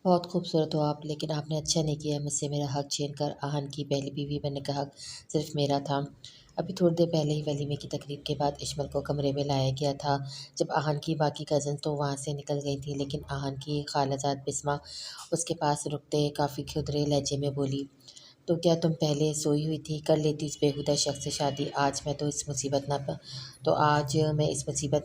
बहुत खूबसूरत हो आप, लेकिन आपने अच्छा नहीं किया मुझसे मेरा हक छीन कर। आहन की पहली बीवी बनने का हक सिर्फ़ मेरा था। अभी थोड़ी देर पहले ही वलीमे की तकरीब के बाद इशमल को कमरे में लाया गया था। जब आहन की बाकी कज़न तो वहाँ से निकल गई थी, लेकिन आहन की खालाजाद बिस्मा उसके पास रुकते काफ़ी खुदरे लहजे में बोली, तो क्या तुम पहले सोई हुई थी? कर लेती इस बेहुदा शख़्स से शादी। आज मैं इस मुसीबत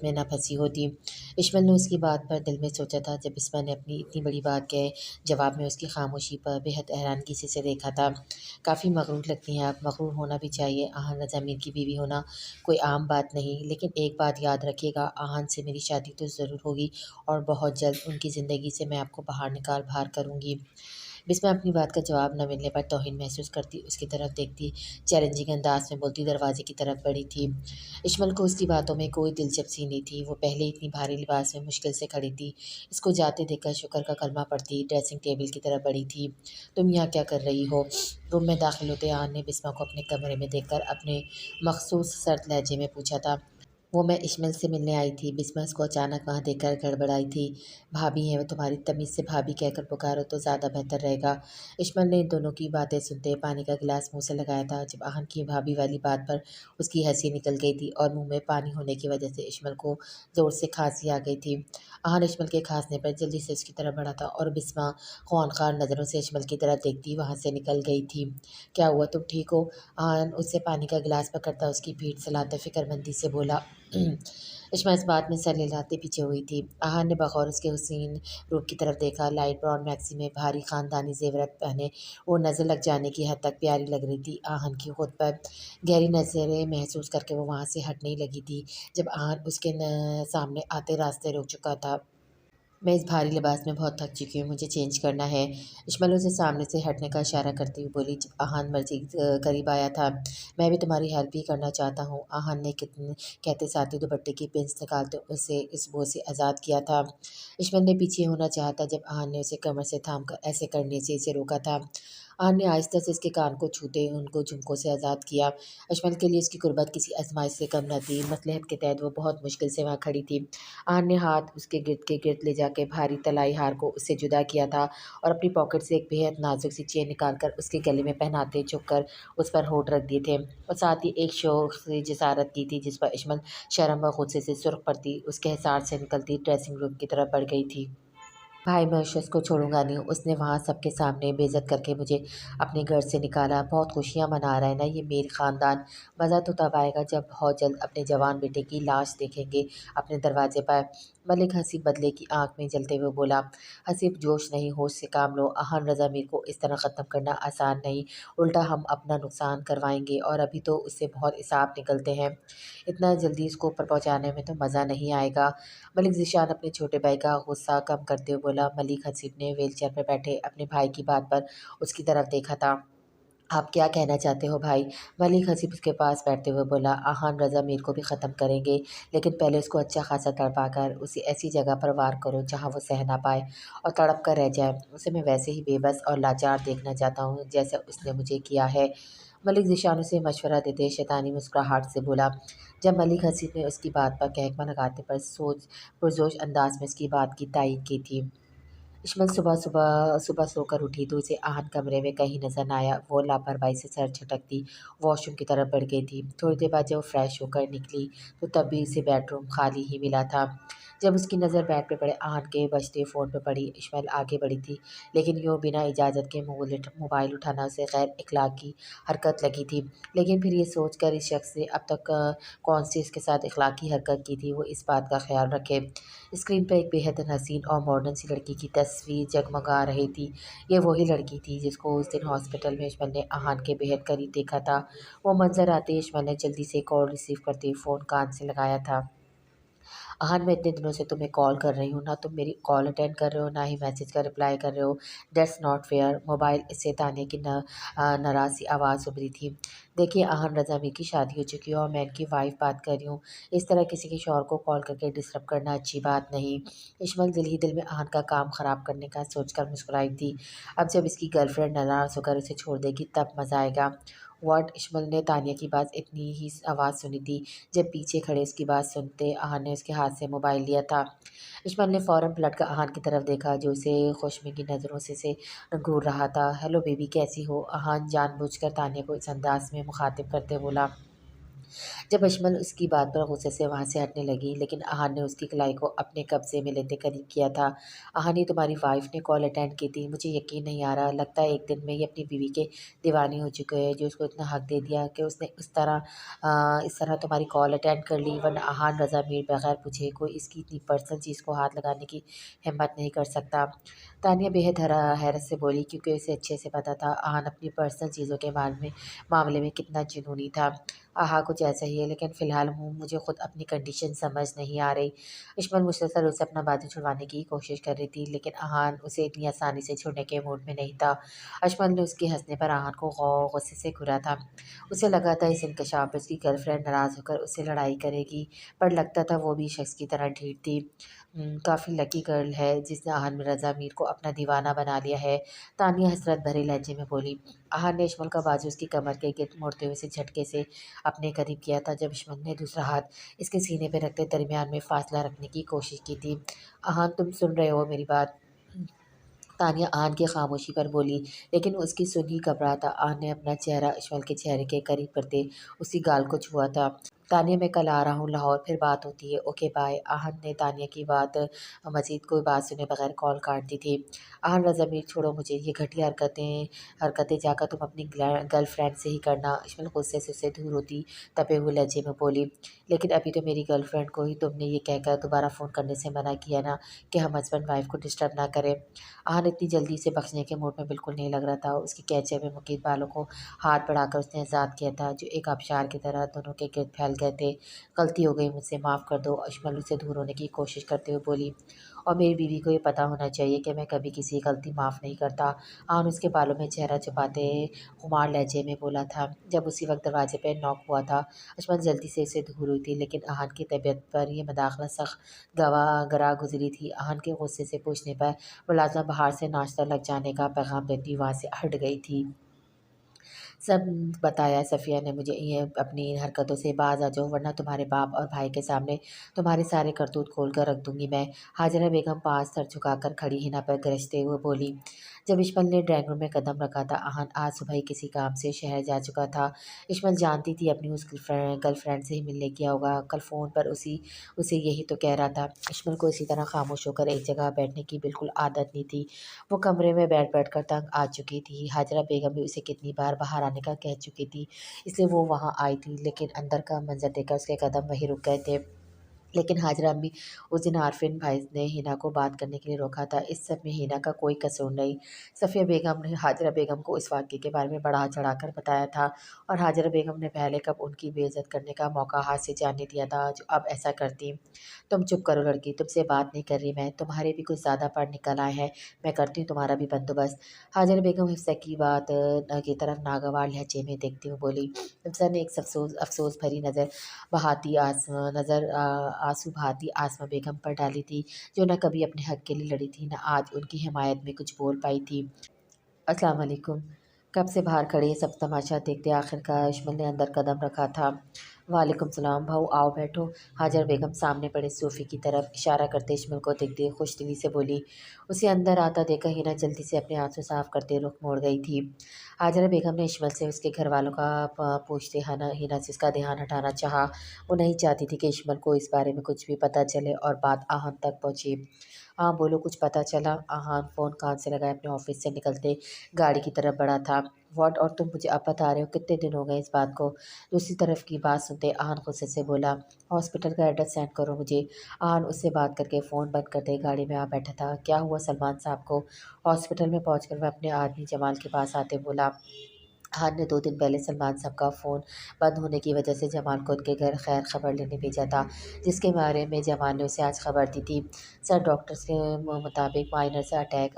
में ना फँसी होती। इशमल ने उसकी बात पर दिल में सोचा था जब बिस्मा ने अपनी इतनी बड़ी बात के जवाब में उसकी खामोशी पर बेहद हैरानगी से देखा था। काफ़ी मग़रूर लगती हैं आप, मग़रूर होना भी चाहिए। आहन रज़ा मीर की बीवी होना कोई आम बात नहीं, लेकिन एक बात याद रखिएगा, आहन से मेरी शादी तो ज़रूर होगी और बहुत जल्द। उनकी ज़िंदगी से मैं आपको बाहर करूँगी। बिस्मा अपनी बात का जवाब न मिलने पर तौहीन महसूस करती, उसकी तरफ देखती, चैलेंजिंग अंदाज में बोलती, दरवाजे की तरफ बढ़ी थी। इशमल को उसकी बातों में कोई दिलचस्पी नहीं थी। वो पहले इतनी भारी लिबास में मुश्किल से खड़ी थी। इसको जाते देखकर शुक्र का कलमा पढ़ती ड्रेसिंग टेबल की तरफ बढ़ी थी। तुम यहाँ क्या कर रही हो? रूम में दाखिल होते आन ने बिस्मा को अपने कमरे में देखकर अपने मखसूस सर्द लहजे में पूछा था। वो मैं इशमल से मिलने आई थी। बिस्मा को अचानक वहाँ देखकर गड़बड़ाई थी। भाभी हैं वो, तुम्हारी तमीज़ से भाभी कहकर पुकारो तो ज़्यादा बेहतर रहेगा। इशमल ने इन दोनों की बातें सुनते पानी का गिलास मुँह से लगाया था। जब आहन की भाभी वाली बात पर उसकी हँसी निकल गई थी और मुँह में पानी होने की वजह से इशमल को ज़ोर से खाँसी आ गई थी। आहन इशमल के खाँसने पर जल्दी से उसकी तरफ बढ़ा था और बिस्मा ख़्वानख़्वार नज़रों से इशमल की तरफ देखती वहाँ से निकल गई थी। क्या हुआ, तुम ठीक हो? आहन उससे पानी का गिलास पकड़ता उसकी पीठ सहलाते फ़िक्रमंदी से बोला। इशमा इस बात में सर हिलाते पीछे हुई थी। आहन ने बगौर उसके हुसीन रूप की तरफ देखा। लाइट ब्राउन मैक्सी में भारी ख़ानदानी ज़ेवरात पहने वो नज़र लग जाने की हद तक प्यारी लग रही थी। आहन की खुद पर गहरी नज़रें महसूस करके वो वहाँ से हटने लगी थी, जब आहन उसके सामने आते रास्ते रोक चुका था। मैं इस भारी लिबास में बहुत थक चुकी हूँ, मुझे चेंज करना है। इशमाल उसे सामने से हटने का इशारा करती हुई बोली। जब आहान मस्जिद करीब आया था, मैं भी तुम्हारी हेल्प ही करना चाहता हूँ, आहान ने कितने कहते साथ ही दुपट्टे की पिंस निकालते उसे इस बोझ से आज़ाद किया था। इशमाल ने पीछे होना चाहा था, जब आहान ने उसे कमर से थाम कर ऐसे करने से इसे रोका था। आहान ने आहिस्ता से इसके कान को छूते उनको झुमकों से आज़ाद किया। अजमल के लिए उसकी गुर्बत किसी आजमाइश से कम न थी। मसलहत के तहत वो बहुत मुश्किल से वहाँ खड़ी थी। आहान ने हाथ उसके गिर्द ले जाके भारी तलाई हार को उससे जुदा किया था और अपनी पॉकेट से एक बेहद नाजुक सी चेन निकाल कर उसके गले में पहनाते झुककर उस पर होठ रख दिए थे और साथ ही एक शौक से जिसारत की थी, जिस पर इशमल शर्म व गुस्से से सुर्ख पड़ती उसके हिसार से निकलती ड्रेसिंग रूम की तरफ बढ़ गई थी। भाई, मैं उस शख्स को छोड़ूंगा नहीं, उसने वहाँ सबके सामने बेइज्जत करके मुझे अपने घर से निकाला। बहुत खुशियाँ मना रहा है ना ये मेरे ख़ानदान। मज़ा तो तब आएगा जब बहुत जल्द अपने जवान बेटे की लाश देखेंगे अपने दरवाजे पर। मलिक हसीब बदले की आंख में जलते हुए बोला। हसीब, जोश नहीं होश से काम लो। अहान रज़ा मीर को इस तरह ख़त्म करना आसान नहीं, उल्टा हम अपना नुकसान करवाएंगे और अभी तो उससे बहुत हिसाब निकलते हैं। इतना जल्दी उसको ऊपर पहुँचाने में तो मज़ा नहीं आएगा। मलिक ज़ीशान अपने छोटे भाई का गुस्सा कम करते हुए बोला। मलिक हसीब ने व्हीलचेयर पर बैठे अपने भाई की बात पर उसकी तरफ देखा था। आप क्या कहना चाहते हो भाई? मलिक हसीब उसके पास बैठते हुए बोला। आहान रज़ा मीर को भी ख़त्म करेंगे, लेकिन पहले उसको अच्छा खासा तड़पा कर उसे ऐसी जगह पर वार करो जहाँ वो सह ना पाए और तड़प कर रह जाए। उसे मैं वैसे ही बेबस और लाचार देखना चाहता हूँ जैसा उसने मुझे किया है। मलिक ज़ीशान उसे मशवरा देते शैतानी मुस्कुराहट से बोला। जब मलिक हसीब ने उसकी बात पर कहकमा लगाते पर पुरजोश अंदाज में उसकी बात की तायीद की थी। इशमत सुबह सोकर उठी तो उसे आहन कमरे में कहीं नजर न आया। वो लापरवाही से सर झटकती वॉशरूम की तरफ बढ़ गई थी। थोड़ी देर बाद जब वो फ्रेश होकर निकली तो तब भी उसे बेडरूम खाली ही मिला था। जब उसकी नज़र बेड पे पड़े आहन के बजते फ़ोन पे पड़ी, इशमाइल आगे बढ़ी थी, लेकिन यूँ बिना इजाज़त के मोबाइल उठाना उसे गैर इखलाकी हरकत लगी थी। लेकिन फिर ये सोच कर इस शख्स ने अब तक कौन सी उसके साथ इखलाकी हरकत की थी, वो इस बात का ख्याल रखे। स्क्रीन पर एक बेहद हसीन और मॉडर्न सी लड़की की तस्वीर जगमगा रही थी। ये वही लड़की थी जिसको उस दिन हॉस्पिटल में इशमाइल ने आहान के बेहद करीब देखा था। वो मंजर आते ही इशमाइल ने जल्दी से कॉल रिसीव करते हुए फ़ोन कान से लगाया था। आहान, मैं इतने दिनों से तुम्हें कॉल कर रही हूँ, ना तुम मेरी कॉल अटेंड कर रहे हो, ना ही मैसेज का रिप्लाई कर रहे हो। That's not fair. मोबाइल से ताने की नाराज़ सी आवाज़ उभरी थी। देखिए आहान, रज़ा मीर की शादी हो चुकी है और मैं इनकी वाइफ बात कर रही हूँ। इस तरह किसी के शौहर को कॉल करके डिस्टर्ब करना अच्छी बात नहीं। इशमल दिल ही दिल में आहान का काम ख़राब करने का सोचकर मुस्कुराई थी। अब जब इसकी गर्लफ्रेंड नाराज़ होकर उसे छोड़ देगी तब मज़ा आएगा। व्हाट? इशमल ने तानिया की बात इतनी ही आवाज़ सुनी थी जब पीछे खड़े उसकी बात सुनते अहान ने उसके हाथ से मोबाइल लिया था। इशमल ने फ़ौरन पलटकर अहान की तरफ देखा जो उसे खुशमी की नज़रों से घूर रहा था। हेलो बेबी, कैसी हो? अहान जानबूझकर तानिया को इस अंदाज में मुखातिब करते बोला जब अजमल उसकी बात पर गुस्से से वहाँ से हटने लगी, लेकिन अहान ने उसकी कलाई को अपने कब्जे में लेते करीब किया था। अहान, ये तुम्हारी वाइफ ने कॉल अटेंड की थी। मुझे यकीन नहीं आ रहा। लगता है एक दिन में ही अपनी बीवी के दीवानी हो चुके हैं जो उसको इतना हक दे दिया कि उसने इस तरह तुम्हारी कॉल अटेंड कर ली। वरना अहान रज़ा मीर बगैर पूछे कोई इसकी इतनी पर्सनल चीज़ को हाथ लगाने की हिम्मत नहीं कर सकता। तानिया बेहद हैरत से बोली क्योंकि उसे अच्छे से पता था अहान अपनी पर्सनल चीज़ों के मामले में कितना जुनूनी था। हाँ, कुछ ऐसा ही है, लेकिन फ़िलहाल मुझे खुद अपनी कंडीशन समझ नहीं आ रही। इशमत मुसलसल उससे अपना बाजू छुड़वाने की कोशिश कर रही थी, लेकिन अहान उसे इतनी आसानी से छोड़ने के मूड में नहीं था। अजमल ने उसके हंसने पर अहान को गुस्से से घूरा था। उसे लगा था इस इंकशाफ पे उसकी गर्लफ्रेंड नाराज़ होकर उससे लड़ाई करेगी, पर लगता था वो भी शख्स की तरह ढीठ थी। काफ़ी लकी गर्ल है जिसने अहान मिर्ज़ा मीर को अपना दीवाना बना लिया है। तानिया हसरत भरे लहजे में बोली। अहान ने इशमल का बाजू उसकी कमर के गिर्द मोड़ते हुए उसे झटके से अपने करीब किया था जब इशमत ने दूसरा हाथ इसके सीने पे रखते दरमियान में फासला रखने की कोशिश की थी। अहान, तुम सुन रहे हो मेरी बात? तानिया आन की खामोशी पर बोली, लेकिन उसकी सुन ही घबरा था। आन ने अपना चेहरा इशमल के चेहरे के करीब करते उसकी गाल को छुआ था। तानिया, मैं कल आ रहा हूँ लाहौर, फिर बात होती है। Okay bye. आहन ने तानिया की बात मजीद कोई बात सुने बगैर कॉल काट दी थी। आहन, ज़मीर छोड़ो मुझे, ये घटिया हरकतें जाकर तुम अपनी गर्लफ्रेंड से ही करना। इशमल गुस्से से उससे दूर होती तपे हुए लहजे में बोली, लेकिन अभी तो मेरी गर्लफ्रेंड को ही तुमने ये कहकर दोबारा फ़ोन करने से मना किया ना कि हम हस्बैंड वाइफ को डिस्टर्ब ना करें। आहन इतनी जल्दी से बख्शने के मूड में बिल्कुल नहीं लग रहा था। उसके कैचे में मुकीद बालों को हाथ बढ़ाकर उसने आज़ाद किया था जो एक आबशार की तरह दोनों के गिर्द फैल गए थे। गलती हो गई मुझसे, माफ़ कर दो। अजमल से दूर होने की कोशिश करते हुए बोली, और मेरी बीवी को ये पता होना चाहिए कि मैं कभी किसी की गलती माफ़ नहीं करता। आहन उसके बालों में चेहरा छुपाते खुमार लहजे में बोला था। जब उसी वक्त दरवाजे पर नॉक हुआ था। अजमल जल्दी से उसे दूर हुई थी, लेकिन आहन की तबीयत पर यह मदाखलत सख्त गरा गुजरी थी। आहन के गुस्से से पूछने पर मुलाज़िमा बाहर से नाश्ता लग जाने का पैगाम देती वहाँ से हट गई थी। सब बताया सफ़िया ने मुझे। ये अपनी इन हरकतों से बाज़ आ जाओ, वरना तुम्हारे बाप और भाई के सामने तुम्हारे सारे करतूत खोल कर रख दूँगी मैं। हाजिरा बेगम पास सर झुकाकर खड़ी हिना पर गरजते हुए बोली। जब इशमल ने ड्राइंग रूम में कदम रखा था, आहन आज सुबह ही किसी काम से शहर जा चुका था। इशमल जानती थी अपनी उस गर्लफ्रेंड से ही मिलने गया होगा। कल फ़ोन पर उसे यही तो कह रहा था। इशमल को इसी तरह खामोश होकर एक जगह बैठने की बिल्कुल आदत नहीं थी। वो कमरे में बैठ कर तंग आ चुकी थी। हाजिरा बेगम भी उसे कितनी बार बाहर आने का कह चुकी थी, इसलिए वो वहाँ आई थी, लेकिन अंदर का मंजर देखकर उसके कदम वहीं रुक गए थे। लेकिन हाजिरा अम्मी, उस दिन आरफिन भाई ने हिना को बात करने के लिए रोका था। इस सब में हिना का कोई कसूर नहीं। सफ़िया बेगम ने हाजिरा बेगम को इस वाक़ये के बारे में बढ़ा चढ़ाकर बताया था, और हाजिरा बेगम ने पहले कब उनकी बेइज्जत करने का मौका हाथ से जाने दिया था जो अब ऐसा करती। तुम चुप करो लड़की, तुमसे बात नहीं कर रही मैं। तुम्हारे भी कुछ ज़्यादा पढ़ निकल आए हैं। मैं करती हूँ तुम्हारा भी बंदोबस्त। हाजिरा बेगम हिफ्सा की बात की तरफ नागवार लहजे में देखती हुए बोली। हिफ्सा ने एक अफसोस भरी नज़र आंसू बहाती आसमा बेगम पर डाली थी, जो न कभी अपने हक के लिए लड़ी थी, न आज उनकी हिमायत में कुछ बोल पाई थी। अस्सलाम वालेकुम। कब से बाहर खड़े सब तमाशा देखते आखिरकार इशमल ने अंदर कदम रखा था। वालेकुम सलाम भाऊ, आओ बैठो। हाजिर बेगम सामने पड़े सोफ़े की तरफ इशारा करते इशमल को देखते खुश दिली से बोली। उसे अंदर आता देखकर हिना जल्दी से अपने आंसू साफ करते रुख मोड़ गई थी। हाजिरा बेगम ने इशमल से उसके घर वालों का पूछते हिना से उसका ध्यान हटाना चाहा। वो नहीं चाहती थी कि इशमल को इस बारे में कुछ भी पता चले और बात आहन तक पहुँचे। हाँ बोलो, कुछ पता चला? आहान फ़ोन कान से लगाए अपने ऑफिस से निकलते गाड़ी की तरफ बढ़ा था। व्हाट? और तुम मुझे अब बता रहे हो? कितने दिन हो गए इस बात को? दूसरी तरफ की बात सुनते आहान गुस्से से बोला, हॉस्पिटल का एड्रेस सेंड करो मुझे। आहान उससे बात करके फ़ोन बंद करते गाड़ी में आ बैठा था। क्या हुआ सलमान साहब को? हॉस्पिटल में पहुंचकर वह अपने आदमी जमाल के पास आते बोला। खान ने 2 दिन पहले सलमान साहब का फ़ोन बंद होने की वजह से जमाल को उनके घर खैर खबर लेने भेजा था, जिसके बारे में जमाल ने उसे आज खबर दी थी। सर, डॉक्टर्स के मुताबिक माइनर से अटैक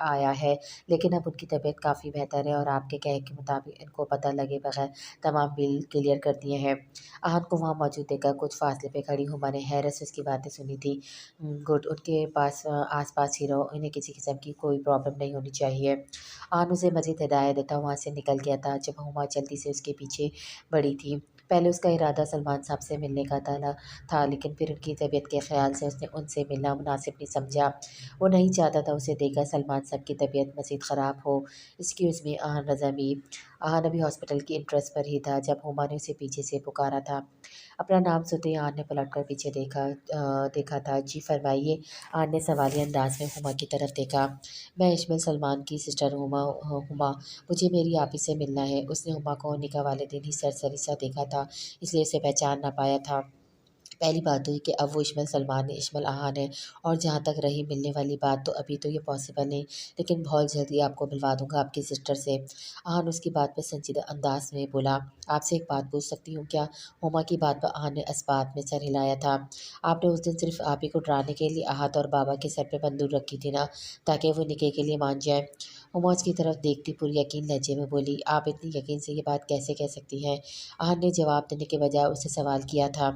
आया है, लेकिन अब उनकी तबीयत काफ़ी बेहतर है और आपके कहे के मुताबिक इनको पता लगे बगैर तमाम बिल क्लियर कर दिए हैं। आहन को वहाँ मौजूद देखकर कुछ फासले पे खड़ी हुमा ने हैरत से उसकी बातें सुनी थी। गुड, उनके पास आस पास ही रहो, इन्हें किसी किस्म की कोई प्रॉब्लम नहीं होनी चाहिए। आहन उसे मज़ीद हिदायत देता वहाँ से निकल निकल गया था जब हुमा जल्दी से उसके पीछे बढ़ी थी। पहले उसका इरादा सलमान साहब से मिलने का था, लेकिन फिर उनकी तबीयत के ख़्याल से उसने उनसे मिलना मुनासिब नहीं समझा। वो नहीं चाहता था उसे देखकर सलमान साहब की तबीयत मज़ीद ख़राब हो। इसकी उसमें आहान रज़ा भी आहान अभी हॉस्पिटल की एंट्रेंस पर ही था जब हुमा ने उसे पीछे से पुकारा था। अपना नाम सुनते ही आहान ने पलटकर पीछे देखा था। जी फरमाइए। आहान ने सवालिया अंदाज में हुमा की तरफ देखा। मैं इशमाइल सलमान की सिस्टर हुमा, मुझे मेरी आपी से मिलना है। उसने हुमा को निकाह वाले दिन ही सरसरी सा देखा था, इसलिए उसे पहचान ना पाया था। पहली बात तो ये कि अब वो इशमाइल सलमान है, इशमाइल आहान है। और जहाँ तक रही मिलने वाली बात, तो अभी तो ये पॉसिबल नहीं, लेकिन बहुत जल्दी आपको मिलवा दूँगा आपकी सिस्टर से। आहान उसकी बात पे संजीदा अंदाज में बोला, आपसे एक बात पूछ सकती हूँ क्या? हुमा की बात पर आहान ने इस्बात में सर हिलाया था। आपने उस दिन सिर्फ आप ही को डराने के लिए आहत और बाबा के सर पे बंदूक रखी थी ना, ताकि वो निकाह के लिए मान जाए। हुमा उसकी तरफ देखती पूरी यकीन लहजे में बोली, आप इतनी यकीन से ये बात कैसे कह सकती हैं? आहान ने जवाब देने के बजाय उससे सवाल किया था,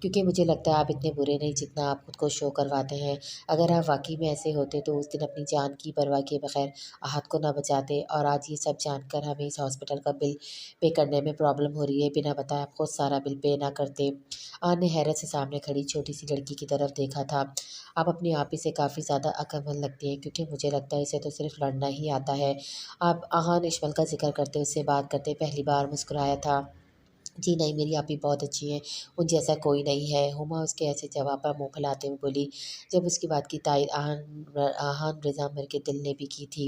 क्योंकि मुझे लगता है आप इतने बुरे नहीं जितना आप खुद को शो करवाते हैं। अगर आप वाक़ई में ऐसे होते तो उस दिन अपनी जान की परवाह किए बगैर आहत को ना बचाते, और आज ये सब जानकर हमें इस हॉस्पिटल का बिल पे करने में प्रॉब्लम हो रही है, बिना बताए आप खुद सारा बिल पे ना करते। आन ने हैरत से सामने खड़ी छोटी-सी लड़की की तरफ देखा था। आप अपनी आप ही से काफ़ी ज़्यादा अक्लमंद लगती हैं, क्योंकि मुझे लगता है इसे तो सिर्फ़ लड़ना ही आता है। आप आहान इशमाइल का ज़िक्र करते उससे बात करते पहली बार मुस्कुराया था। जी नहीं, मेरी आपी बहुत अच्छी हैं, उन जैसा कोई नहीं है। हुमा उसके ऐसे जवाब पर मुँह फुलाते हुए बोली। जब उसकी बात की तायद आहान रज़ा मिर के दिल ने भी की थी,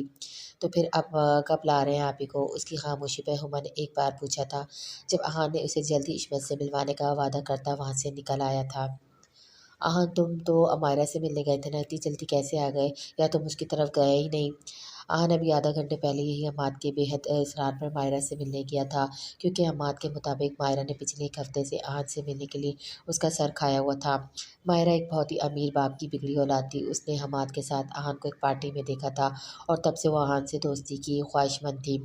तो फिर अब कब ला रहे हैं आपी को? उसकी खामोशी पर हुमा ने एक बार पूछा था, जब आहान ने उसे जल्दी इशमत से मिलवाने का वादा करता वहाँ से निकल आया था। आहान, तुम तो अमायरा से मिलने गए थे ना, इतनी जल्दी कैसे आ गए? या तुम उसकी तरफ गए ही नहीं? आहान अभी आधा घंटे पहले यही अम्माद के बेहद इसरार पर मायरा से मिलने गया था, क्योंकि अम्माद के मुताबिक मायरा ने पिछले एक हफ्ते से आहान से मिलने के लिए उसका सर खाया हुआ था। मायरा एक बहुत ही अमीर बाप की बिगड़ी औलाद थी। उसने हमाद के साथ आहान को एक पार्टी में देखा था, और तब से वो आहान से दोस्ती की ख्वाहिशमंद थी।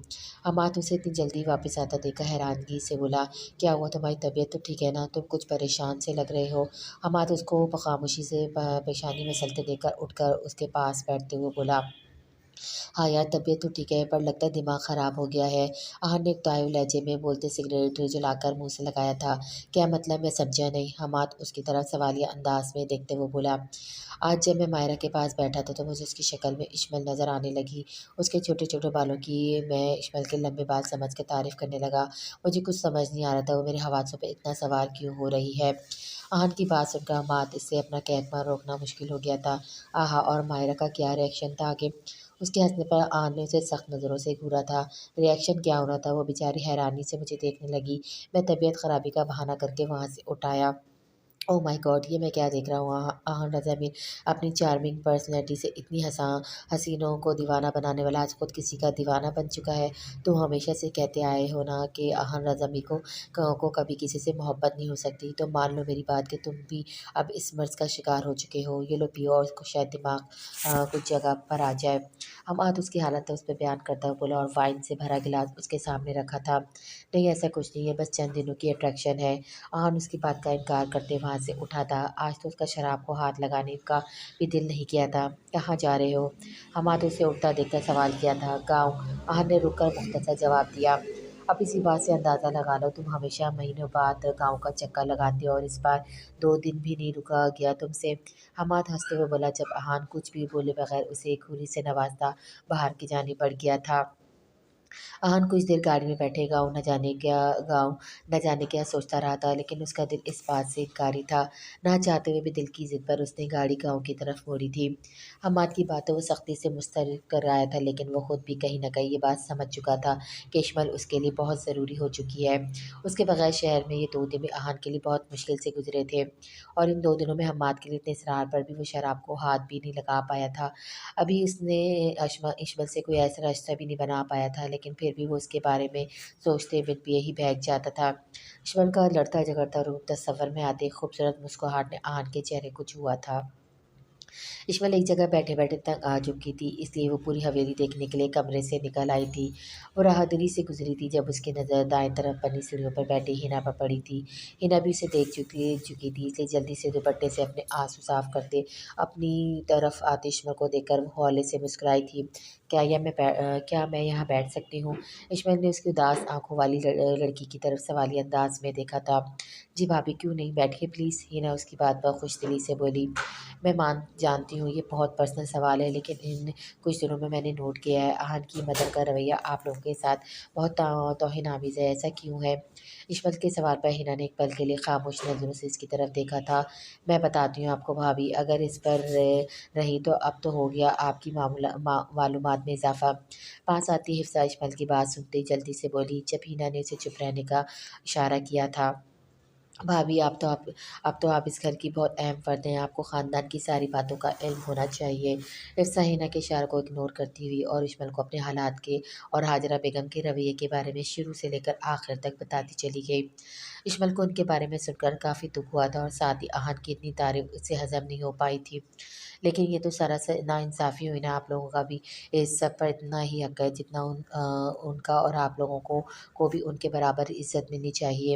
हमाद उसे इतनी जल्दी वापस आता देखकर हैरानगी से बोला, क्या हुआ, तुम्हारी तबीयत तो ठीक है ना? तुम कुछ परेशान से लग रहे हो। हमाद उसको खामोशी से पेशानी मसलते देखकर उठकर उसके पास बैठते हुए बोला, हाँ यार, तबीयत तो ठीक है, पर लगता है दिमाग ख़राब हो गया है। आहन ने एक तायु लहजे में बोलते सिगरेट जलाकर मुँह से लगाया था। क्या मतलब, मैं समझा नहीं। हमाद उसकी तरफ सवालिया अंदाज में देखते हुए बोला, आज जब मैं मायरा के पास बैठा था तो मुझे उसकी शक्ल में इशमाइल नज़र आने लगी। उसके छोटे-छोटे बालों की मैं इशमाइल के लंबे बाल समझ कर तारीफ़ करने लगा। मुझे कुछ समझ नहीं आ रहा था वो मेरे हवासों पे इतना सवार क्यों हो रही है। आहन की बात सुनकर हमाद से अपना कहकमा रोकना मुश्किल हो गया था। आहा, और मायरा का क्या रिएक्शन था आगे? उसके हँसने पर आन ने उसे सख्त नज़रों से घूरा था। रिएक्शन क्या होना था, वो बेचारी हैरानी से मुझे देखने लगी। मैं तबीयत ख़राबी का बहाना करके वहाँ से उठ आया। Oh my God! ये मैं क्या देख रहा हूँ? आहान रज़ा मीर अपनी चार्मिंग पर्सनैलिटी से इतनी हसीनों को दीवाना बनाने वाला आज खुद किसी का दीवाना बन चुका है। तुम हमेशा से कहते आए हो ना कि आहान रज़ा मीर को कभी किसी से मोहब्बत नहीं हो सकती। तो मान लो मेरी बात कि तुम भी अब इस मर्ज़ का शिकार हो चुके हो। ये लो पियो, और शायद दिमाग कुछ जगह पर आ जाए। हमाद उसकी हालत उस पे बयान करता हुआ बोला, और वाइन से भरा गिलास उसके सामने रखा था। नहीं, ऐसा कुछ नहीं है, बस चंद दिनों की अट्रैक्शन है। आहान उसकी बात का इनकार करते वहाँ से उठा था। आज तो उसका शराब को हाथ लगाने का भी दिल नहीं किया था। कहाँ जा रहे हो? हमाद उसे उठता देखकर सवाल किया था। गाँव। आहान ने रुककर मुख्तसर जवाब दिया। अब इसी बात से अंदाज़ा लगा लो, तुम हमेशा महीनों बाद गाँव का चक्कर लगाते हो, और इस बार 2 दिन भी नहीं रुका गया तुमसे। हमाद हंसते हुए बोला, जब आहान कुछ भी बोले बगैर उसे घूरी से नवाजता बाहर की जाने बढ़ गया था। आहान कुछ देर गाड़ी में बैठे गाँव न जाने क्या सोचता रहा था, लेकिन उसका दिल इस बात से इनकारी था। ना चाहते हुए भी दिल की ज़िद पर उसने गाड़ी गाँव की तरफ मोड़ी थी। हम्माद की बातें वो सख्ती से मुस्तरद कर रहा था, लेकिन वो खुद भी कहीं न कहीं ये बात समझ चुका था कि इशमाइल उसके लिए बहुत ज़रूरी हो चुकी है। उसके बगैर शहर में ये 2 दिन भी आहान के लिए बहुत मुश्किल से गुज़रे थे, और इन 2 दिनों में हम्माद के लिए इतने इसरार पर भी वो शराब को हाथ भी नहीं लगा पाया था। अभी उसने इशमाइल से कोई ऐसा रिश्ता भी नहीं बना पाया था, लेकिन फिर भी वो उसके बारे में सोचते बिन पिए ही बहक जाता था। इशमाइल का लड़ता झगड़ता रूप तस्वर में आते एक खूबसूरत मुस्कुराहट ने आहान के चेहरे को छुआ था। इशमाल एक जगह बैठे-बैठे तंग आ चुकी थी, इसलिए वो पूरी हवेली देखने के लिए कमरे से निकल आई थी। वो राहदरी से गुज़री थी जब उसकी नज़र दाएँ तरफ बनी सीढ़ियों पर बैठी हिना पर पड़ी थी। हिना भी उसे देख चुकी चुकी थी, इसलिए जल्दी से दुपट्टे से अपने आँसू साफ़ करते अपनी तरफ आते इशमाल को देखकर वो हौले से मुस्कुराई थी। क्या मैं यहाँ बैठ सकती हूँ? इशमाल ने उसकी उदास आँखों वाली लड़की की तरफ सवालिया अंदाज़ में देखा था। जी भाभी क्यों नहीं, बैठिए प्लीज़। हिना उसकी बात पर खुशदिली से बोली। मैं मान जानती हूँ ये बहुत पर्सनल सवाल है, लेकिन इन कुछ दिनों में मैंने नोट किया है आहन की मदर का रवैया आप लोगों के साथ बहुत तौहीन-आमीज़ है। ऐसा क्यों है? इश्मत के सवाल पर हिना ने एक पल के लिए खामोश नज़रों से इसकी तरफ देखा था। मैं बताती हूँ आपको भाभी, अगर इस पर रही तो अब तो हो गया आपकी मालूमात में इजाफ़ा। पास आती हिफ्सा इश्मत की बात सुनते ही जल्दी से बोली, जब हिना ने उसे चुप रहने का इशारा किया था। भाभी अब तो आप इस घर की बहुत अहम फ़र्द हैं, आपको ख़ानदान की सारी बातों का इल्म होना चाहिए। इफ़्सा हिना के इशारे को इग्नोर करती हुई और इशमल को अपने हालात के और हाजरा बेगम के रवैये के बारे में शुरू से लेकर आखिर तक बताती चली गई। इशमल को उनके बारे में सुनकर काफ़ी दुःख हुआ था और साथ ही आहन की इतनी तारीफ़ उससे हज़म नहीं हो पाई थी। लेकिन ये तो सरासर नाइंसाफ़ी हुई ना, आप लोगों का भी इस सब पर इतना ही हक़ है जितना उनका, और आप लोगों को भी उनके बराबर इज़्ज़त मिलनी चाहिए।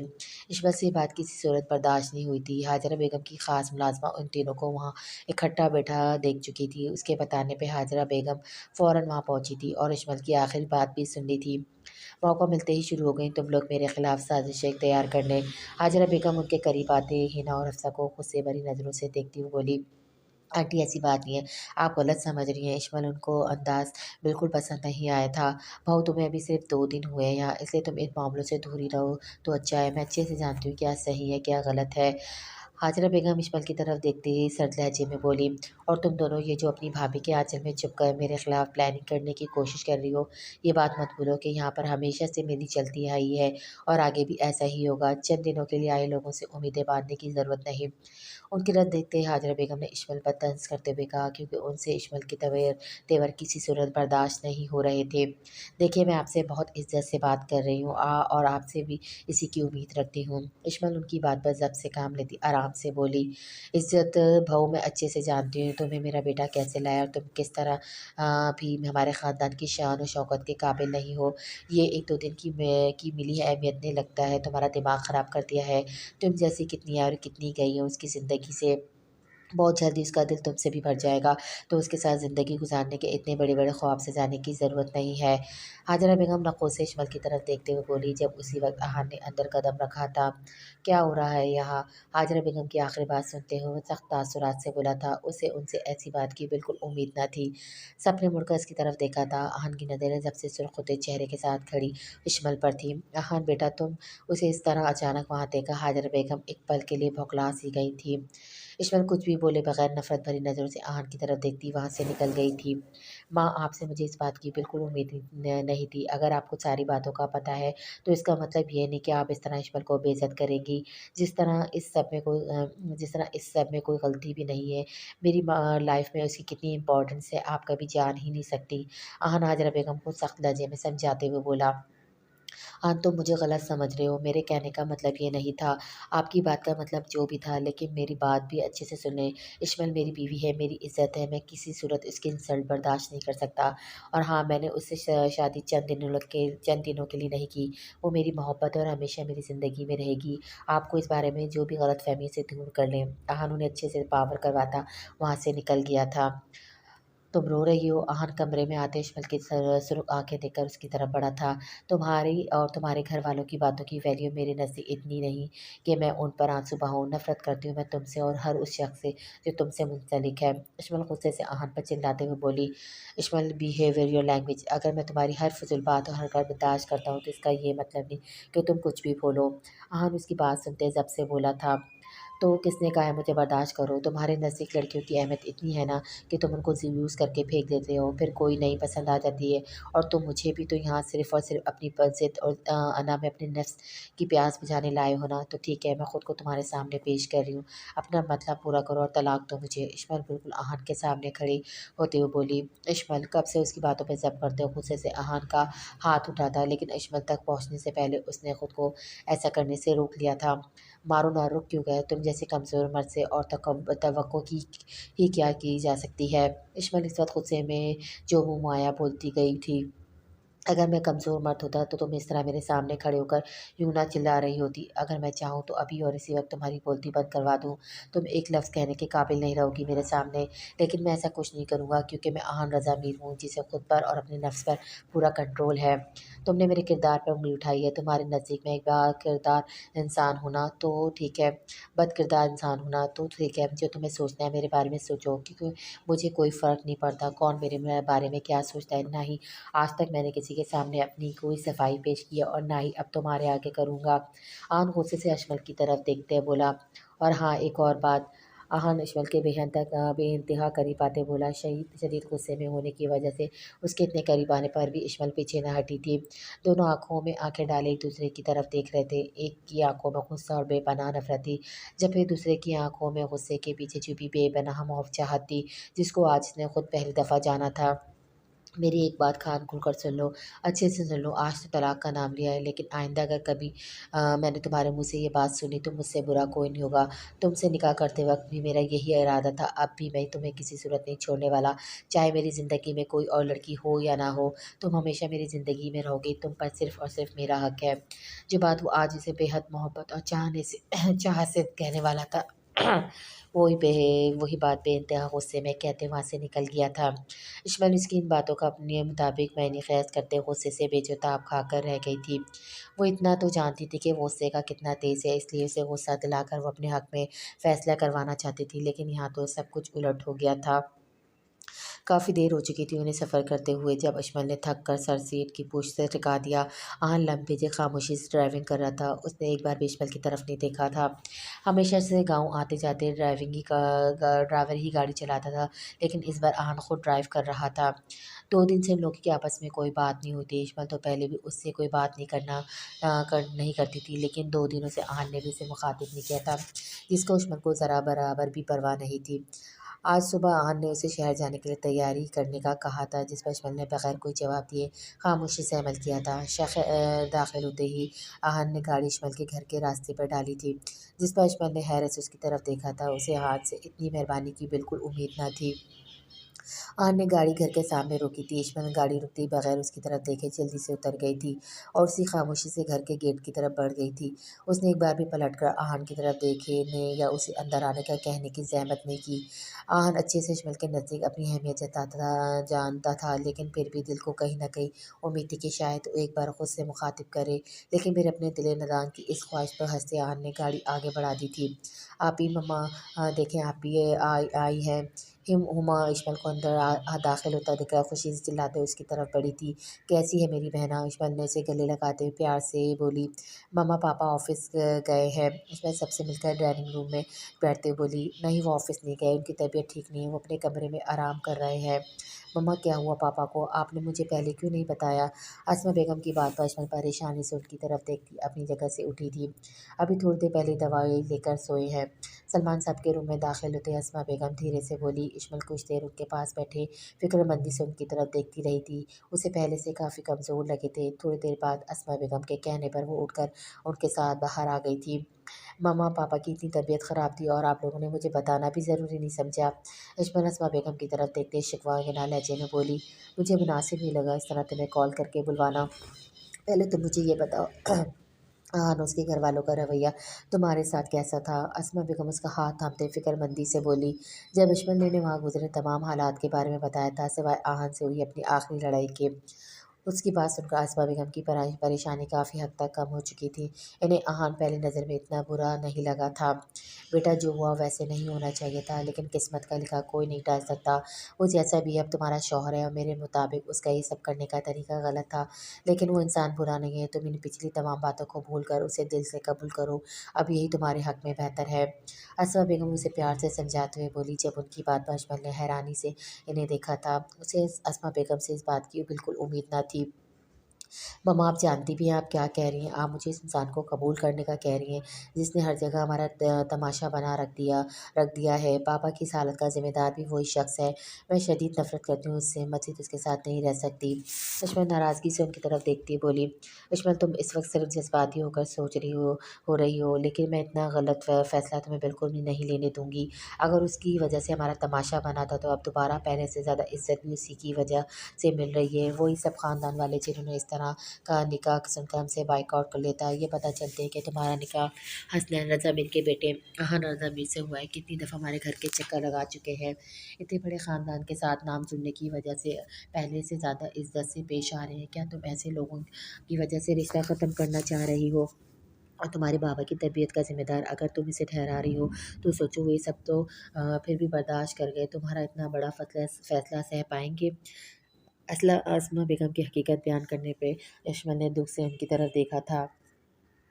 इशमत से ये बात किसी सूरत बर्दाश्त नहीं हुई थी। हाजरा बेगम की ख़ास मुलाज़िमा उन तीनों को वहाँ इकट्ठा बैठा देख चुकी थी। उसके बताने पे हाजरा बेगम फ़ौरन वहाँ पहुँची थी और इशमत की आखिरी बात भी सुन ली थी। मौका मिलते ही शुरू हो गई तुम लोग मेरे खिलाफ साजिशें तैयार करने। हाजरा बेगम उनके करीब आते हिना और हफ्सा को गुस्से भरी नज़रों से देखती हुई बोली, आंटी ऐसी बात नहीं है, आप गलत समझ रही हैं। इशमल उनको अंदाज़ बिल्कुल पसंद नहीं आया था। बहू तुम्हें अभी सिर्फ़ 2 दिन हुए हैं यहाँ, इसलिए तुम इन मामलों से दूर ही रहो तो अच्छा है। मैं अच्छे से जानती हूँ क्या सही है, क्या गलत है। हाजरा बेगम इशमल की तरफ देखते ही सर्द लहजे में बोली, और तुम दोनों ये जो अपनी भाभी के आँचल में छुपकर मेरे खिलाफ प्लानिंग करने की कोशिश कर रही हो, ये बात मत भूलो कि यहाँ पर हमेशा से मेरी चलती आई है और आगे भी ऐसा ही होगा। चंद दिनों के लिए आए लोगों से उम्मीदें बांधने की ज़रूरत नहीं। उनकी रद्द देखते ही हाजरा बेगम ने इशमल पर तंज़ करते हुए कहा, क्योंकि उनसे इशमल के तेवर किसी सूरत बर्दाश्त नहीं हो रहे थे। देखिए मैं आपसे बहुत इज़्ज़त से बात कर रही हूँ और आपसे भी इसी की उम्मीद रखती हूँ। इशमल उनकी बात पर ज़ब्त से काम लेती आराम से बोली, इज़्ज़त बहू मैं अच्छे से जानती हूँ तुम्हें मेरा बेटा कैसे लाया और तुम किस तरह भी हमारे ख़ानदान की शान और शौकत के काबिल नहीं हो। ये 1-2 दिन की मिली है अहमियत ने लगता है तुम्हारा दिमाग ख़राब कर दिया है। तुम जैसी कितनी आई और कितनी गई हैं उसकी ज़िंदगी से, बहुत जल्दी उसका दिल तुमसे भी भर जाएगा, तो उसके साथ ज़िंदगी गुज़ारने के इतने बड़े-बड़े ख्वाब सजाने की ज़रूरत नहीं है। हाजरा बेगम नक़ों से इशमल की तरफ देखते हुए बोली, जब उसी वक़्त आहान ने अंदर कदम रखा था। क्या हो रहा है यहाँ? हाजरा बेगम की आखिरी बात सुनते हुए सख्त तासुरात से बोला था। उसे उनसे ऐसी बात की बिल्कुल उम्मीद न थी। सबने मुड़कर उसकी तरफ देखा था। आहान की नज़रें जब से सुर्ख़ होते चेहरे के साथ खड़ी इशमल पर थीं। आहान बेटा तुम, उसे इस तरह अचानक वहाँ देखा हाजरा बेगम एक पल के लिए बौखला सी गई थी। ईश्वर कुछ भी बोले बगैर नफ़रत भरी नज़रों से आहन की तरफ देखती वहाँ से निकल गई थी। माँ आपसे मुझे इस बात की बिल्कुल उम्मीद नहीं थी। अगर आपको सारी बातों का पता है तो इसका मतलब ये नहीं कि आप इस तरह ईश्वर को बेइज़्ज़त करेंगी। जिस तरह इस सब में कोई गलती भी नहीं है। मेरी लाइफ़ में उसकी कितनी इम्पोर्टेंस है आप कभी जान ही नहीं सकती। आहन हाजरा बेगम को सख्त लहजे में समझाते हुए बोला, हाँ, तुम मुझे गलत समझ रहे हो, मेरे कहने का मतलब ये नहीं था। आपकी बात का मतलब जो भी था, लेकिन मेरी बात भी अच्छे से सुनें। इशमल मेरी बीवी है, मेरी इज़्ज़त है, मैं किसी सूरत उसकी इंसल्ट बर्दाश्त नहीं कर सकता। और हाँ, मैंने उससे शादी चंद दिनों के लिए नहीं की। वो मेरी मोहब्बत है और हमेशा मेरी ज़िंदगी में रहेगी। आपको इस बारे में जो भी गलतफ़हमी है उसे दूर कर लें। अहान उन्हें अच्छे से पावर करवाता वहाँ से निकल गया था। तुम रो रही हो? आहन कमरे में आते इशमल की सुर्ख़ आँखें देखकर उसकी तरफ बढ़ा था। तुम्हारी और तुम्हारे घर वालों की बातों की वैल्यू मेरे नज़दीक इतनी नहीं कि मैं उन पर आँसू बहाऊँ। नफ़रत करती हूँ मैं तुमसे और हर उस शख़्स से जो तुमसे मुंसलिक है। इशमल गुस्से से आहन पर चिल्लाते हुए बोली, इशमल बिहेवियर योर लैंग्वेज। अगर मैं तुम्हारी हर फ़िज़ूल बात और हरकत बर्दाश्त करता हूँ तो इसका ये मतलब नहीं कि तुम कुछ भी बोलो। आहन उसकी बात सुनते ज़ब्त से बोला था, तो किसने कहा है मुझे बर्दाश्त करो? तुम्हारे नज़दीक लड़कियों की अहमियत इतनी है ना कि तुम उनको यूज़ करके फेंक देते हो, फिर कोई नई पसंद आ जाती है और तुम मुझे भी तो यहाँ सिर्फ़ और सिर्फ़ अपनी पज़्ज़त और अना में अपने नफ्स की प्यास बुझाने लाए हो ना, तो ठीक है मैं ख़ुद को तुम्हारे सामने पेश कर रही हूँ। अपना मतलब पूरा करो और तलाक दो मुझे। इशमल बिल्कुल आहन के सामने खड़ी होते हुए बोली। इशमल कब से उसकी बातों पे ज़ब्त करते हुए गुस्से से आहन का हाथ उठा था, लेकिन इशमल तक पहुँचने से पहले उसने ख़ुद को ऐसा करने से रोक लिया था। मारो ना रुक क्यों गए? तुम जैसे कमज़ोर मर्द से और तवक्को की ही क्या की जा सकती है? इस्माइल इस वक़्त गुस्से में जो मुँह माया बोलती गई थी। अगर मैं कमज़ोर मर्द होता तो तुम इस तरह मेरे सामने खड़े होकर यूँ ना चिल्ला रही होती। अगर मैं चाहूँ तो अभी और इसी वक़्त तुम्हारी बोलती बंद करवा दूँ। तुम एक लफ़्ज़ कहने के काबिल नहीं रहोगी मेरे सामने। लेकिन मैं ऐसा कुछ नहीं करूँगा क्योंकि मैं आहान रज़ा मीर हूँ जिसे खुद पर और अपने नफ्स पर पूरा कंट्रोल है। तुमने मेरे किरदार पर उँगली उठाई है। तुम्हारे नज़दीक मैं एक किरदार इंसान हूँ ना तो ठीक है, बदकिरदार इंसान हूँ ना तो ठीक है। जो तुम्हें सोचना है मेरे बारे में सोचो क्योंकि मुझे कोई फ़र्क नहीं पड़ता कौन मेरे बारे में क्या सोचता है। ना ही आज तक मैंने किसी के सामने अपनी कोई सफाई पेश की है और ना ही अब तुम्हारे आगे करूँगा। आन गुस्से से अशमल की तरफ देखते बोला, और हाँ एक और बात। आहान अशमल के बेइंतहा करीब आते बोला, शहीद शदीद गुस्से में होने की वजह से उसके इतने करीब आने पर भी इशमल पीछे न हटी थी। दोनों आंखों में आंखें डाले एक दूसरे की तरफ देख रहे थे। एक की आंखों में गुस्सा और बेपनाह नफरत थी, जबकि दूसरे की आंखों में गुस्से के पीछे छुपी बेपनाह मोहब्बत थी, जिसको आज इसने खुद पहली दफ़ा जाना था। मेरी एक बात कान खोलकर सुन लो, अच्छे से सुन लो। आज तो तलाक का नाम लिया है, लेकिन आइंदा अगर कभी मैंने तुम्हारे मुँह से ये बात सुनी तो मुझसे बुरा कोई नहीं होगा। तुमसे निकाह करते वक़्त भी मेरा यही इरादा था, अब भी मैं तुम्हें किसी सूरत नहीं छोड़ने वाला। चाहे मेरी ज़िंदगी में कोई और लड़की हो या ना हो, तुम हमेशा मेरी ज़िंदगी में रहोगी। तुम पर सिर्फ़ और सिर्फ़ मेरा हक है। जो बात वो आज उसे बेहद मोहब्बत और चाहने से चाह से कहने वाला था, वही बात बेइंतहा गुस्से में कहते वहाँ से निकल गया था। इस्माइल उसकी इन बातों का अपने मुताबिक मायने ख़यास करते गुस्से से बेचैताब खाकर रह गई थी। वो इतना तो जानती थी कि गुस्से का कितना तेज़ है, इसलिए उसे गुस्सा दिलाकर वो अपने हक़ में फ़ैसला करवाना चाहती थी, लेकिन यहाँ तो सब कुछ उलट हो गया था। काफ़ी देर हो चुकी थी उन्हें सफ़र करते हुए जब अशमल ने थक कर सर सीट की पूँछ से टिका दिया। आहान लम्बे से खामोशी से ड्राइविंग कर रहा था। उसने एक बार भी इस्माइल की तरफ नहीं देखा था। हमेशा से गाँव आते-जाते ड्राइवर ही गाड़ी चलाता था, लेकिन इस बार आहान खुद ड्राइव कर रहा था। 2 दिन से उन लोगों की आपस में कोई बात नहीं हुई थी। इस्माइल तो पहले भी उससे कोई बात नहीं करती थी, लेकिन 2 दिनों से आहान ने भी उसे मुखातिब नहीं किया था, जिसको इस्माइल को ज़रा बराबर भी परवाह नहीं थी। आज सुबह आहान ने उसे शहर जाने के लिए तैयारी करने का कहा था, जिस पर अजमल ने बगैर कोई जवाब दिए खामोशी से अमल किया था। दाखिल होते ही आहान ने गाड़ी अजमल के घर के रास्ते पर डाली थी, जिस पर अजमल ने हैरत से उसकी तरफ देखा था। उसे हाथ से इतनी मेहरबानी की बिल्कुल उम्मीद न थी। आन ने गाड़ी घर के सामने रोकी थी। इश्मा में गाड़ी रुकते ही बगैर उसकी तरफ देखे जल्दी से उतर गई थी और उसी खामोशी से घर के गेट की तरफ बढ़ गई थी। उसने एक बार भी पलटकर आहान की तरफ देखने या उसे अंदर आने का कहने की ज़हमत नहीं की। आहान अच्छे से इश्माइल के नज़दीक अपनी अहमियत जानता था, लेकिन फिर भी दिल को कहीं न कहीं उम्मीद थी कि शायद वो एक बार खुद से मुखातिब करे। लेकिन फिर अपने दिल नादान की इस ख्वाहिश पर हँसते आहान ने गाड़ी आगे बढ़ा दी थी। आप ही मम्मा, देखें आप ही ये आई हैं। हुमा इस्माइल को अंदर दाखिल होता दिखा खुशी से चिल्लाते हुए उसकी तरफ बढ़ी थी। कैसी है मेरी बहना? इस्माइल ने उसे गले लगाते हुए प्यार से बोली। मम्मा पापा ऑफिस गए हैं। इस्माइल सबसे मिलकर डाइनिंग रूम में बैठते हुए बोली, नहीं वो ऑफिस नहीं गए, उनकी तबीयत ठीक नहीं है, वो अपने कमरे में आराम कर रहे हैं। मम्मा क्या हुआ पापा को? आपने मुझे पहले क्यों नहीं बताया? अस्मा बेगम की बात पर इस्माइल परेशानी से उनकी तरफ देखती अपनी जगह से उठी थी। अभी थोड़ी देर पहले दवाई लेकर सोए हैं। सलमान साहब के रूम में दाखिल होते अस्मा बेगम धीरे से बोली। इस्माइल कुछ देर उनके पास बैठे फिक्रमंदी से उनकी तरफ देखती रही थी। उसे पहले से काफ़ी कमज़ोर लगे थे। थोड़ी देर बाद अस्मा बेगम के कहने पर वो उठकर उनके साथ बाहर आ गई थी। मम्मा पापा की इतनी तबीयत ख़राब थी और आप लोगों ने मुझे बताना भी ज़रूरी नहीं समझा। इस्माइल अस्मा बेगम की तरफ देखते शिकवा लहजे में बोली, मुझे मुनासिब नहीं लगा इस तरह तुम्हें कॉल करके बुलवाना। पहले तुम मुझे ये बताओ हाँ, उसके घर वालों का रवैया तुम्हारे साथ कैसा था? अस्मा बेगम उसका हाथ थामते फिक्रमंदी से बोली। जब इस्माइल ने वहाँ गुजरे तमाम हालात के बारे में बताया था, सिवाय आहान से हुई अपनी आखिरी लड़ाई के, उसकी बात सुनकर अस्मा बेगम की परेशानी काफ़ी हद तक कम हो चुकी थी। इन्हें आहान पहली नज़र में इतना बुरा नहीं लगा था। बेटा जो हुआ वैसे नहीं होना चाहिए था, लेकिन किस्मत का लिखा कोई नहीं टाल सकता। वो जैसा भी है अब तुम्हारा शौहर है और मेरे मुताबिक उसका ये सब करने का तरीका गलत था, लेकिन वो इंसान बुरा नहीं है। तुम इन पिछली तमाम बातों को भूल कर उसे दिल से कबूल करो, अब यही तुम्हारे हक़ में बेहतर है। अस्मा बेगम उसे प्यार से समझाते हुए बोली। जब उनकी बात पर अजमल ने हैरानी से इन्हें देखा था, उसे अस्मा बेगम से इस बात की बिल्कुल उम्मीद न थी। मम्मा आप जानती भी हैं आप क्या कह रही हैं, आप मुझे इस इंसान को कबूल करने का कह रही हैं, जिसने हर जगह हमारा तमाशा बना रख दिया है। पापा की इस हालत का ज़िम्मेदार भी वही शख्स है। मैं शदीद नफ़रत करती हूँ उससे, मज़ीद उसके साथ नहीं रह सकती। अजमल नाराज़गी से उनकी तरफ देखती बोली, अजमल तुम इस वक्त सिर्फ जज्बाती होकर सोच रही हो, लेकिन मैं इतना गलत फ़ैसला तुम्हें बिल्कुल भी नहीं लेने दूँगी। अगर उसकी वजह से हमारा तमाशा बना था, तो अब दोबारा पहले से ज़्यादा इज़्ज़त भी उसी की वजह से मिल रही है। वही सब ख़ानदान वाले जिन्होंने इस तरह का निकाह सुनकर हमसे बाइकआउट कर लेता है। ये पता चलते है कि तुम्हारा निकाह हसनैन रज़ा मीर के बेटे अहान रज़ा मीर से हुआ है। कितनी दफ़ा हमारे घर के चक्कर लगा चुके हैं। इतने बड़े ख़ानदान के साथ नाम जुड़ने की वजह से पहले से ज़्यादा इज़्ज़त से पेश आ रहे हैं। क्या तुम ऐसे लोगों की वजह से रिश्ता ख़त्म करना चाह रही हो? और तुम्हारे बाबा की तबीयत का ज़िम्मेदार अगर तुम इसे ठहरा रही हो, तो सोचो ये सब तो फिर भी बर्दाश्त कर गए। तुम्हारा इतना बड़ा फ़ैसला सह पाएँगे? आसमा बेगम की हकीकत बयान करने पे यशमन ने दुःख से उनकी तरफ देखा था।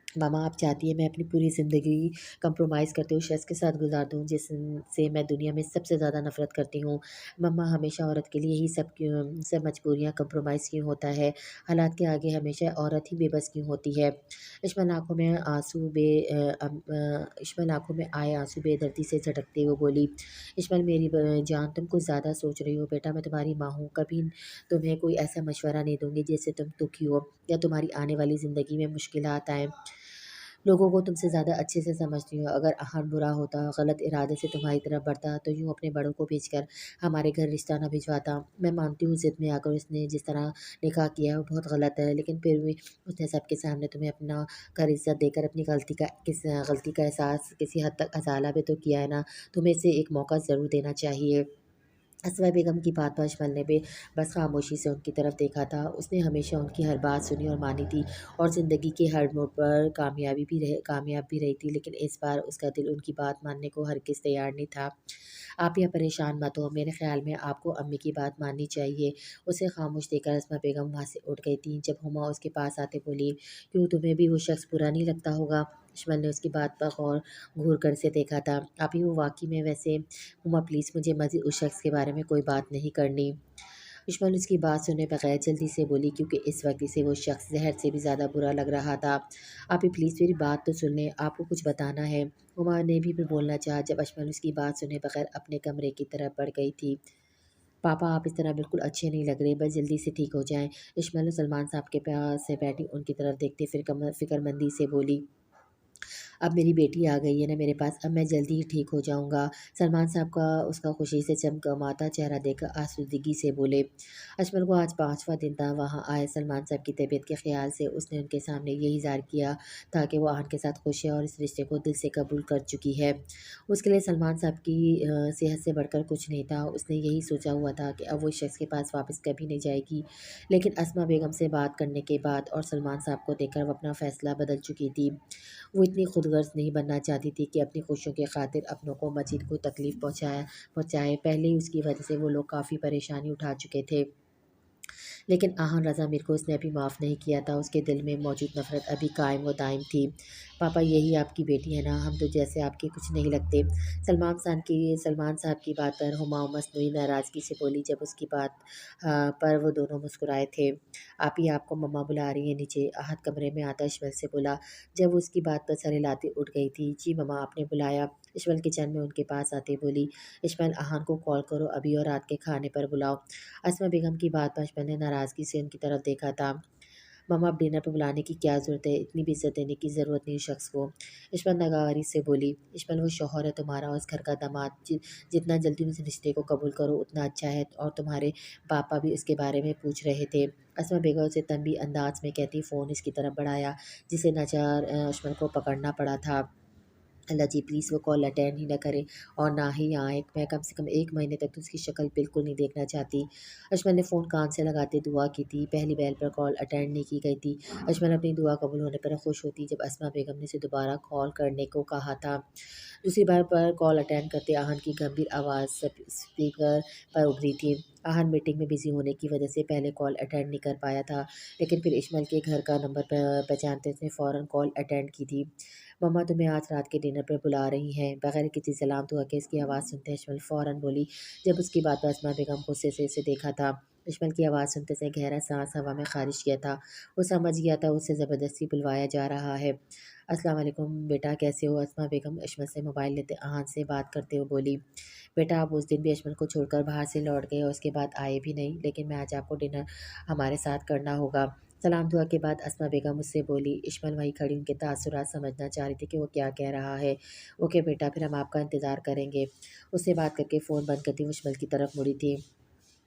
मामा आप चाहती हैं मैं अपनी पूरी ज़िंदगी कंप्रोमाइज़ करते हुए शख़्स के साथ गुज़ार दूँ जिससे मैं दुनिया में सबसे ज़्यादा नफ़रत करती हूँ। मम्मा हमेशा औरत के लिए ही सब मजबूरियाँ कंप्रोमाइज़ क्यों होता है? हालात के आगे हमेशा औरत ही बेबस क्यों होती है? इश्मल आँखों में आए आँसू बेदर्दी से झटकते हुए बोली, इश्मल मेरी जान तुम कुछ ज़्यादा सोच रही हो बेटा, मैं तुम्हारी माँ हूँ। कभी तुम्हें कोई ऐसा मशवरा नहीं दूँगी जिससे तुम दुखी हो या तुम्हारी आने वाली ज़िंदगी में मुश्किलात आएँ। लोगों को तुमसे ज़्यादा अच्छे से समझती हूँ। अगर अहान बुरा होता, गलत इरादे से तुम्हारी तरफ बढ़ता, तो यूँ अपने बड़ों को भेजकर हमारे घर रिश्ता ना भिजवाता। मैं मानती हूँ ज़िद में आकर उसने जिस तरह निकाह किया है वो बहुत गलत है, लेकिन फिर भी उसने सबके सामने तुम्हें अपना घर इज़्ज़त देकर अपनी गलती का एहसास किसी हद तक अज़ाला भी तो किया है ना। तुम्हें इसे एक मौका ज़रूर देना चाहिए। असमा बेगम की बात पर अजमल ने भी बस खामोशी से उनकी तरफ देखा था। उसने हमेशा उनकी हर बात सुनी और मानी थी और ज़िंदगी के हर मोड़ पर कामयाब भी रही थी, लेकिन इस बार उसका दिल उनकी बात मानने को हरगिज़ तैयार नहीं था। आप यहाँ परेशान मत हो, मेरे ख़्याल में आपको अम्मी की बात माननी चाहिए। उसे खामोश देखकर असमा बेगम वहाँ से उठ गई थीं। जब हुमा उसके पास आते बोली, क्यों तुम्हें भी वो शख्स बुरा नहीं लगता होगा? अजमल ने उसकी बात पर गौर घूर कर से देखा था। अभी वो वाक़ई में वैसे हुमा प्लीज़ मुझे मज़ीद उस शख्स के बारे में कोई बात नहीं करनी। दुश्मन उसकी बात सुने बगैर जल्दी से बोली, क्योंकि इस वक्त इसे वो शख्स जहर से भी ज़्यादा बुरा लग रहा था। आप ही प्लीज़ मेरी बात तो सुन लें, आपको कुछ बताना है। हुमा ने भी बोलना चाहा जब अजमल उसकी बात सुने बगैर अपने कमरे की तरफ बढ़ गई थी। पापा आप इस तरह बिल्कुल अच्छे नहीं लग रहे, बस जल्दी से ठीक हो जाएं। इश्माइल सलमान साहब के पास से बैठी उनकी तरफ देखते फिर फिक्रमंदी से बोली, अब मेरी बेटी आ गई है ना मेरे पास, अब मैं जल्दी ही ठीक हो जाऊँगा। सलमान साहब का उसका खुशी से चमकमाता चेहरा देखकर आसूदगी से बोले। अजमल को आज 5वां दिन था वहाँ आए सलमान साहब की तबीयत के ख़्याल से उसने उनके सामने यही ज़ाहिर किया था कि वो आहन के साथ खुश है और इस रिश्ते को दिल से कबूल कर चुकी है। उसके लिए सलमान साहब की सेहत से बढ़कर कुछ नहीं था। उसने यही सोचा हुआ था कि अब वो इस शख्स के पास वापस कभी नहीं जाएगी। लेकिन अस्मा बेगम से बात करने के बाद और सलमान साहब को देखकर वो अपना फ़ैसला बदल चुकी थी। वो इतनी खुदगर्ज़ नहीं बनना चाहती थी कि अपनी खुशियों की खातिर अपनों को मजीद कोई तकलीफ़ पहुँचाए। पहले ही उसकी वजह से वो लोग काफ़ी परेशानी उठा चुके थे। लेकिन आहान रज़ा मीर को उसने अभी माफ़ नहीं किया था। उसके दिल में मौजूद नफ़रत अभी कायम व दायम थी। पापा यही आपकी बेटी है ना? हम तो जैसे आपके कुछ नहीं लगते। सलमान साहब की बात पर हुमा मसनूई नाराज़गी से बोली जब उसकी बात पर वो दोनों मुस्कुराए थे। आप ही आपको मम्मा बुला रही हैं नीचे। आहत कमरे में आता इश्मल से बोला जब वो उसकी बात पर सर हिलाते उठ गई थी। जी मम्मा आपने बुलाया? इश्मल किचन में उनके पास आते बोली, इश्मल आहान को कॉल करो अभी और रात के खाने पर बुलाओ। अस्मा बेगम की बात पर अजमल ने नाराज़गी से उनकी तरफ देखा था। मम्मा अब डिनर पे बुलाने की क्या ज़रूरत है? इतनी भी इज़्ज़त देने की ज़रूरत नहीं उस शख्स को। इशमत नगारी से बोली, इशमत वो शौहर है तुम्हारा और इस घर का दामाद। जितना जल्दी उस रिश्ते को कबूल करो उतना अच्छा है। और तुम्हारे पापा भी इसके बारे में पूछ रहे थे। अस्मा बेगम से तंबी अंदाज में कहती फ़ोन इसकी तरफ बढ़ाया, जिसे नाचार अजमल को पकड़ना पड़ा था। अल्लाह जी प्लीज़ वो कॉल अटेंड ही ना करे और ना ही आए। मैं कम से कम 1 महीने तक तो उसकी शक्ल बिल्कुल नहीं देखना चाहती। अजमल ने फ़ोन कान से लगाते दुआ की थी। पहली बेल पर कॉल अटेंड नहीं की गई थी। अजमल अपनी दुआ कबूल होने पर खुश होती जब अस्मा बेगम ने उसे दोबारा कॉल करने को कहा था। दूसरी बार पर कॉल अटेंड करते आहन की गंभीर आवाज़ स्पीकर पर उभरी थी। आहन मीटिंग में बिज़ी होने की वजह से पहले कॉल अटेंड नहीं कर पाया था, लेकिन फिर इशमल के घर का नंबर पहचानते उसने फ़ौरन कॉल अटेंड की थी। मम्मा तुम्हें आज रात के डिनर पर बुला रही हैं। बगैर किसी सलाम दुआ के इसकी आवाज़ सुनते इशमल फ़ौरन बोली। जब उसकी बात पर अस्मा बेगम गुस्से से इसे देखा था। इशमल की आवाज़ सुनते से गहरा सांस हवा में खारिज किया था। वो समझ गया था उसे ज़बरदस्ती बुलवाया जा रहा है। अस्सलाम वालेकुम बेटा, कैसे हो? अस्मा बेगम इशमल से मोबाइल लेते आहन से बात करते हुए बोली। बेटा, आप उस दिन भी अजमल को छोड़कर बाहर से लौट गए और उसके बाद आए भी नहीं, लेकिन मैं आज आपको डिनर हमारे साथ करना होगा। सलाम दुआ के बाद अस्मा बेगम मुझसे बोली। इशमल वहीं खड़ी उनके तासुरात समझना चाह रही थी कि वो क्या कह रहा है। ओके बेटा, फिर हम आपका इंतज़ार करेंगे। उससे बात करके फ़ोन बंद करती वो इशमल की तरफ मुड़ी थी।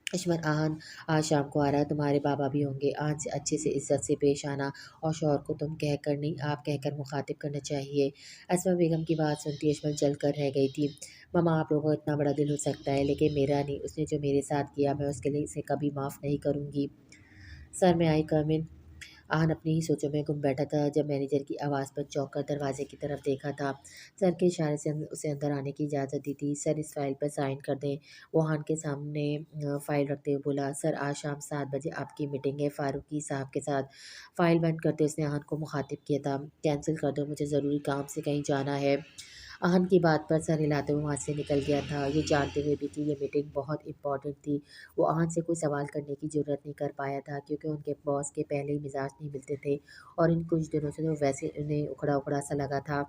इशमत आहन आज शाम को आ रहा है, तुम्हारे बाबा भी होंगे। आहन से अच्छे से इज्जत से पेश आना और शौहर को तुम कहकर नहीं आप कहकर मुखातिब करना चाहिए। अस्मा बेगम की बात सुनती इशमत जल कर रह गई थी। ममा, आप लोगों का इतना बड़ा दिल हो सकता है, लेकिन मेरा नहीं। उसने जो मेरे साथ किया मैं उसके लिए इसे कभी माफ़ नहीं करूँगी। सर में आई कमिन। आहन अपनी ही सोचों में गुम बैठा था जब मैनेजर की आवाज़ पर चौंक कर दरवाजे की तरफ देखा था। सर के इशारे से उसे अंदर आने की इजाज़त दी थी। सर, इस फाइल पर साइन कर दें। वो आहन के सामने फाइल रखते हुए बोला। सर, आज शाम 7 बजे आपकी मीटिंग है फारूकी साहब के साथ। फाइल बंद करते उसने आहन को मुखातिब किया था। कैंसिल कर दो, मुझे ज़रूरी काम से कहीं जाना है। आहन की बात पर सर हिलाते हुए वहाँ से निकल गया था। ये जानते हुए भी कि ये मीटिंग बहुत इम्पोर्टेंट थी, वो आहन से कोई सवाल करने की ज़रूरत नहीं कर पाया था, क्योंकि उनके बॉस के पहले ही मिजाज नहीं मिलते थे और इन कुछ दिनों से तो वैसे उन्हें उखड़ा-उखड़ा सा लगा था।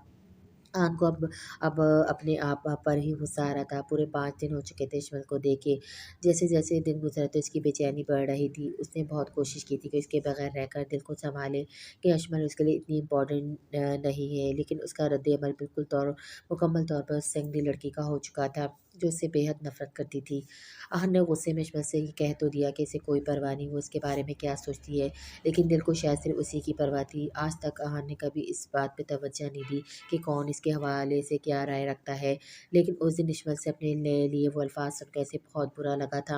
आन को अब अपने आप पर ही गुस्सा आ रहा था। पूरे 5 दिन हो चुके थे इशमत को देखे। जैसे-जैसे दिन गुज़रते तो इसकी बेचैनी बढ़ रही थी। उसने बहुत कोशिश की थी कि इसके बगैर रहकर दिल को सँभाले, कि अजमल उसके लिए इतनी इम्पोर्टेंट नहीं है। लेकिन उसका रद्द-ए-अमल मुकम्मल तौर पर उस संगली लड़की का हो चुका था, जो उससे बेहद नफ़रत करती थी। आहन ने गुस्से में इशमत से ये कह तो दिया कि इसे कोई परवाह नहीं, वो इसके बारे में क्या सोचती है। लेकिन दिल को शायद सिर्फ़ उसी की परवाह थी। आज तक आहन ने कभी इस बात पे तवज्जो नहीं दी कि कौन इसके हवाले से क्या राय रखता है। लेकिन उस दिन इशमत से अपने लिए वो अल्फ़ाज़ सुनकर इसे बहुत बुरा लगा था।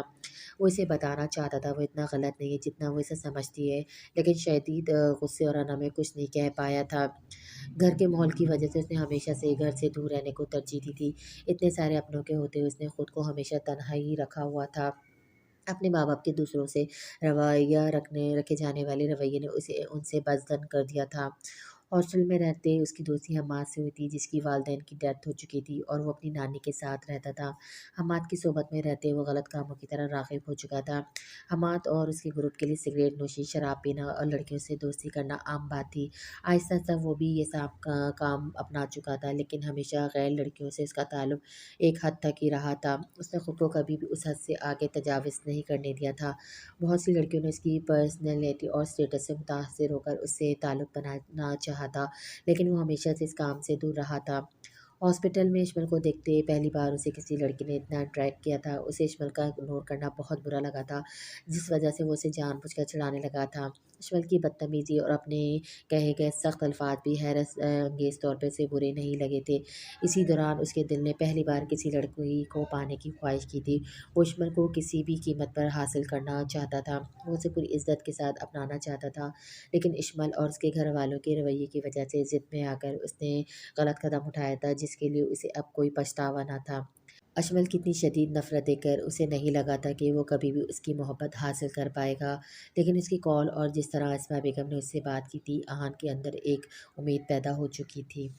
वो इसे बताना चाहता था वो इतना गलत नहीं है जितना वो इसे समझती है, लेकिन शदीद गुस्से और अना में कुछ नहीं कह पाया था। घर के माहौल की वजह से उसने हमेशा से घर से दूर रहने को तरजीह दी थी। इतने सारे अपनों के होते हुए उसने खुद को हमेशा तन्हा ही रखा हुआ था। अपने माँ-बाप के दूसरों से रखे जाने वाले रवैये ने उसे उनसे बज़दन कर दिया था। हॉस्टल में रहते उसकी दोस्ती हम्माद से हुई थी, जिसकी वालिदैन की डेथ हो चुकी थी और वो अपनी नानी के साथ रहता था। हम्माद की सोबत में रहते वो गलत कामों की तरह राग़िब हो चुका था। हम्माद और उसके ग्रुप के लिए सिगरेट नोशी, शराब पीना और लड़कियों से दोस्ती करना आम बात थी। आहिस्ता-आहिस्ता वो भी ये सब काम अपना चुका था, लेकिन हमेशा गैर लड़कियों से उसका ताल्लुक एक हद तक ही रहा था। उसने खुद को कभी भी उस हद से आगे तजाविज़ नहीं करने दिया था। बहुत सी लड़कियों ने उसकी पर्सनैलिटी और स्टेटस से मुतासिर होकर उससे ताल्लुक़ बनाना चाहा था, लेकिन वो हमेशा से इस काम से दूर रहा था। हॉस्पिटल में इशमल को देखते पहली बार उसे किसी लड़की ने इतना अट्रैक्ट किया था, उसे इशमल का इग्नोर करना बहुत बुरा लगा था, जिस वजह से वो उसे जानबूझकर चिढ़ाने लगा था। इशमल की बदतमीज़ी और अपने कहे गए सख्त अल्फाज भी हैरत अंगेज़ तौर पे उसे बुरे नहीं लगे थे। इसी दौरान उसके दिल ने पहली बार किसी लड़की को पाने की ख्वाहिश की थी। वो इशमल को किसी भी कीमत पर हासिल करना चाहता था। वो उसे पूरी इज़्ज़त के साथ अपनाना चाहता था, लेकिन इशमल और उसके घरवालों के रवैये की वजह से ज़िद में आकर उसने गलत कदम उठाया था, जिसके लिए उसे अब कोई पछतावा न था। अजमल की इतनी शदीद नफ़रत देखकर उसे नहीं लगा था कि वो कभी भी उसकी मोहब्बत हासिल कर पाएगा, लेकिन उसकी कॉल और जिस तरह अस्मा बेगम ने उससे बात की थी, आहन के अंदर एक उम्मीद पैदा हो चुकी थी।